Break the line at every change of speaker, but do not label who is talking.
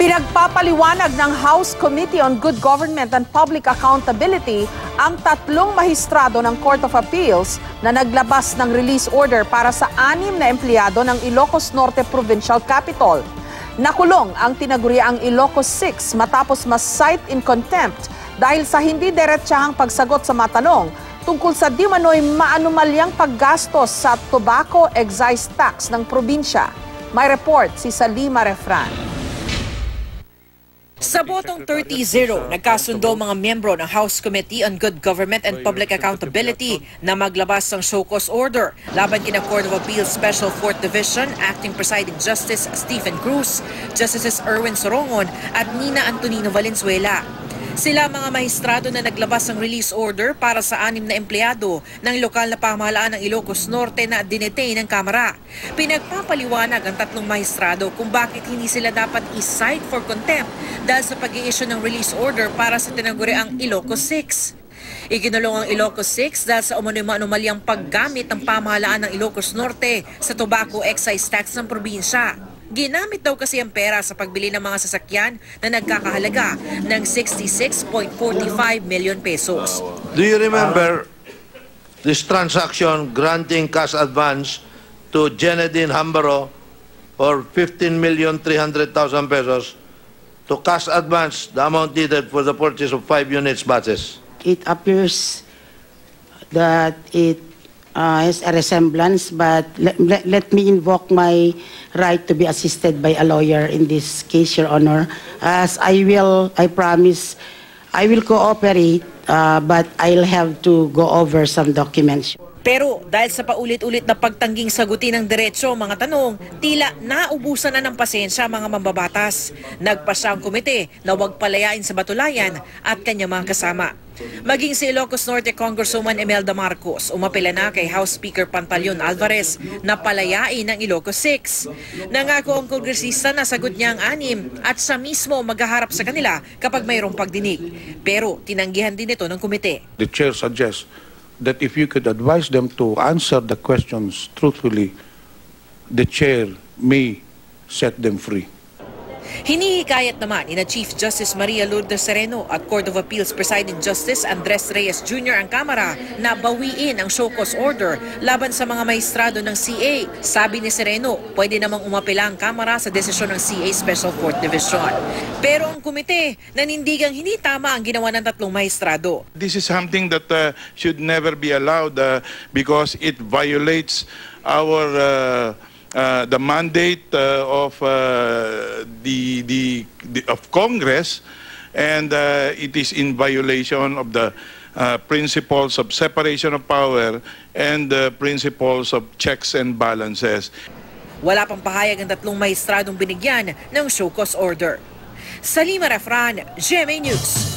Pinagpapaliwanag ng House Committee on Good Government and Public Accountability ang tatlong mahistrado ng Court of Appeals na naglabas ng release order para sa 6 na empleyado ng Ilocos Norte Provincial Capital. Nakulong ang tinaguriang Ilocos 6 matapos mas-cite in contempt dahil sa hindi diretsahang pagsagot sa matanong tungkol sa di manoy maanumalyang paggastos sa tobacco excise tax ng probinsya. May report si Salima Refran.
Sa botong 30-0, nagkasundo mga miyembro ng House Committee on Good Government and Public Accountability na maglabas ng show cause order laban kina Court of Appeals Special 4th Division, Acting Presiding Justice Stephen Cruz, Justices Erwin Sorongon at Nina Antonino Valenzuela. Sila mga mahistrado na naglabas ng release order para sa 6 na empleyado ng lokal na pamahalaan ng Ilocos Norte na dinetain ng Kamara. Pinagpapaliwanag ang tatlong mahistrado kung bakit hindi sila dapat i-cite for contempt dahil sa pag-i-issue ng release order para sa tinaguriang Ilocos 6. Iginulong ang Ilocos 6 dahil sa umano'y-anomalyang paggamit ng pamahalaan ng Ilocos Norte sa tobacco excise tax ng probinsya. Ginamit daw kasi ang pera sa pagbili ng mga sasakyan na nagkakahalaga ng 66.45 million pesos.
Do you remember this transaction granting cash advance to Jenedine Hambaro for 15,300,000 pesos to cash advance the amount needed for the purchase of 5 units buses?
It appears that it has a resemblance, but let me invoke my right to be assisted by a lawyer in this case, Your Honor. As I promise, I will cooperate, but I'll have to go over some documents.
Pero dahil sa paulit-ulit na pagtangging sagutin ng diretso mga tanong, tila naubusan na ng pasensya mga mambabatas. Nagpasya ang komite na huwag palayain sa Batulayan at kanyang mga kasama. Maging si Ilocos Norte Congresswoman Imelda Marcos umapela na kay House Speaker Pantaleon Alvarez na palayain ang Ilocos 6. Nangako ang kongresista na sagot niya ang 6 at siya mismo maghaharap sa kanila kapag mayroong pagdinig. Pero tinanggihan din ito ng komite.
The chair suggests that if you could advise them to answer the questions truthfully, the chair may set them free.
Hinihikayat naman ni Chief Justice Maria Lourdes Sereno at Court of Appeals Presiding Justice Andres Reyes Jr. ang Kamara na bawiin ang show cause order laban sa mga mahistrado ng CA. Sabi ni Sereno, pwede namang umapela ang Kamara sa desisyon ng CA Special 4th Division. Pero ang komite nanindigang hindi tama ang ginawa ng tatlong mahistrado.
This is something that should never be allowed because it violates our the mandate of of Congress, and it is in violation of the principles of separation of power and the principles of checks and balances.
Wala pang pahayag ang tatlong mahistradong binigyan ng show cause order. Salima Refran, GMA News.